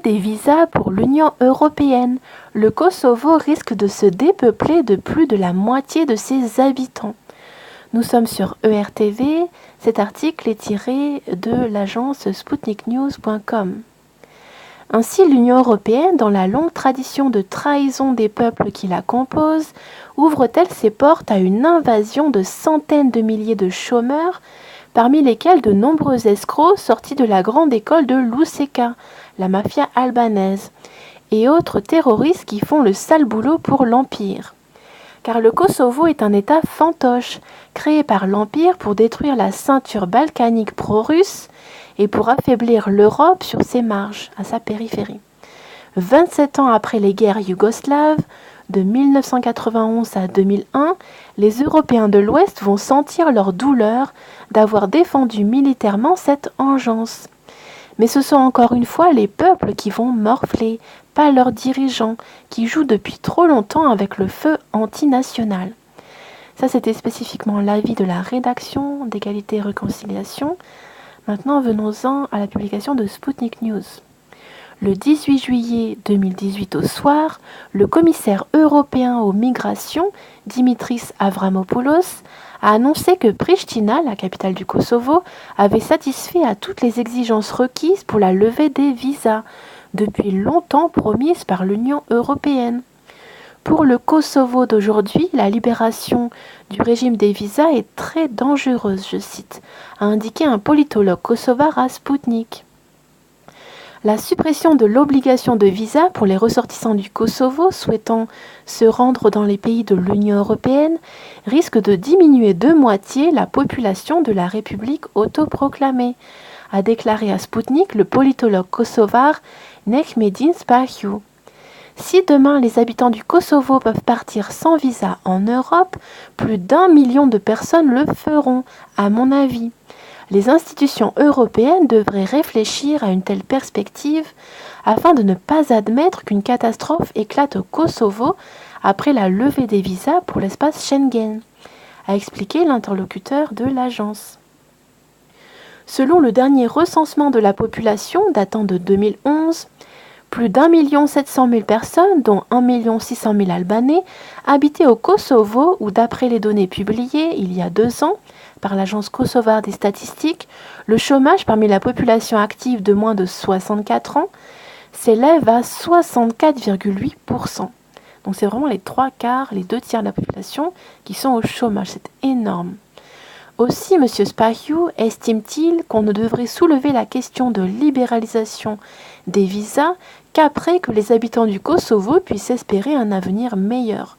Des visas pour l'Union européenne. Le Kosovo risque de se dépeupler de plus de la moitié de ses habitants. Nous sommes sur ERTV. Cet article est tiré de l'agence sputniknews.com. Ainsi, l'Union européenne, dans la longue tradition de trahison des peuples qui la composent, ouvre-t-elle ses portes à une invasion de centaines de milliers de chômeurs, parmi lesquels de nombreux escrocs sortis de la grande école de Luseka, la mafia albanaise, et autres terroristes qui font le sale boulot pour l'Empire. Car le Kosovo est un État fantoche, créé par l'Empire pour détruire la ceinture balkanique pro-russe et pour affaiblir l'Europe sur ses marges, à sa périphérie. 27 ans après les guerres yougoslaves, de 1991 à 2001, les Européens de l'Ouest vont sentir leur douleur d'avoir défendu militairement cette engeance. Mais ce sont encore une fois les peuples qui vont morfler, pas leurs dirigeants, qui jouent depuis trop longtemps avec le feu antinational. Ça, c'était spécifiquement l'avis de la rédaction d'Égalité et Réconciliation. Maintenant, venons-en à la publication de Sputnik News. Le 18 juillet 2018 au soir, le commissaire européen aux migrations, Dimitris Avramopoulos, a annoncé que Pristina, la capitale du Kosovo, avait satisfait à toutes les exigences requises pour la levée des visas, depuis longtemps promises par l'Union européenne. Pour le Kosovo d'aujourd'hui, la libération du régime des visas est très dangereuse, je cite, a indiqué un politologue kosovar à Sputnik. La suppression de l'obligation de visa pour les ressortissants du Kosovo souhaitant se rendre dans les pays de l'Union européenne risque de diminuer de moitié la population de la République autoproclamée, a déclaré à Sputnik le politologue kosovar Nechmedin Spahiu. Si demain les habitants du Kosovo peuvent partir sans visa en Europe, plus d'1 million de personnes le feront, à mon avis. Les institutions européennes devraient réfléchir à une telle perspective afin de ne pas admettre qu'une catastrophe éclate au Kosovo après la levée des visas pour l'espace Schengen, a expliqué l'interlocuteur de l'agence. Selon le dernier recensement de la population datant de 2011, plus d'1 700 000 personnes, dont 1 600 000 Albanais, habitaient au Kosovo où, d'après les données publiées il y a 2 ans par l'agence kosovare des statistiques, le chômage parmi la population active de moins de 64 ans s'élève à 64,8%. Donc c'est vraiment les 3/4, les 2/3 de la population qui sont au chômage. C'est énorme. Aussi, M. Spahiu estime-t-il qu'on ne devrait soulever la question de libéralisation des visas qu'après que les habitants du Kosovo puissent espérer un avenir meilleur.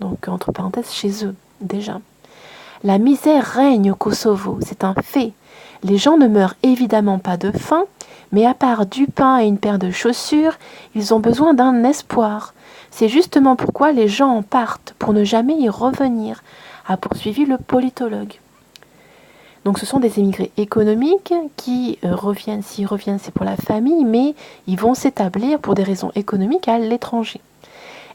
Donc, entre parenthèses, chez eux, déjà. La misère règne au Kosovo, c'est un fait. Les gens ne meurent évidemment pas de faim, mais à part du pain et une paire de chaussures, ils ont besoin d'un espoir. C'est justement pourquoi les gens en partent, pour ne jamais y revenir, a poursuivi le politologue. Donc ce sont des émigrés économiques qui reviennent, s'ils reviennent c'est pour la famille, mais ils vont s'établir pour des raisons économiques à l'étranger.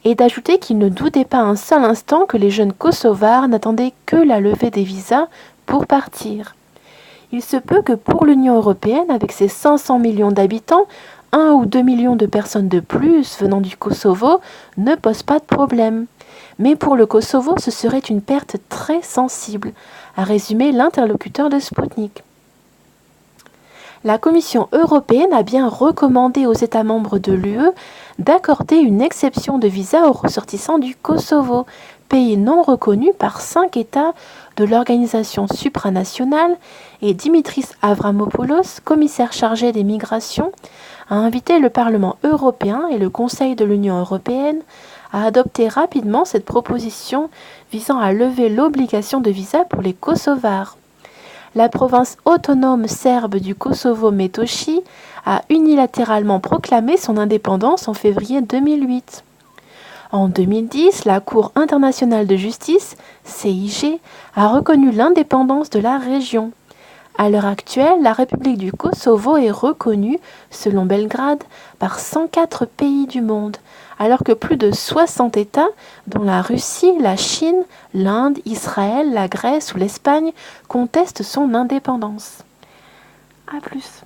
Et d'ajouter qu'il ne doutait pas un seul instant que les jeunes kosovars n'attendaient que la levée des visas pour partir. Il se peut que pour l'Union européenne, avec ses 500 millions d'habitants, 1 ou 2 millions de personnes de plus venant du Kosovo ne pose pas de problème. Mais pour le Kosovo, ce serait une perte très sensible, a résumé l'interlocuteur de Sputnik. La Commission européenne a bien recommandé aux États membres de l'UE d'accorder une exception de visa aux ressortissants du Kosovo, pays non reconnu par 5 États de l'organisation supranationale, et Dimitris Avramopoulos, commissaire chargé des migrations, a invité le Parlement européen et le Conseil de l'Union européenne à adopter rapidement cette proposition visant à lever l'obligation de visa pour les Kosovars. La province autonome serbe du Kosovo Metochi a unilatéralement proclamé son indépendance en février 2008. En 2010, la Cour internationale de justice, CIG, a reconnu l'indépendance de la région. À l'heure actuelle, la République du Kosovo est reconnue, selon Belgrade, par 104 pays du monde, alors que plus de 60 États, dont la Russie, la Chine, l'Inde, Israël, la Grèce ou l'Espagne, contestent son indépendance. A plus.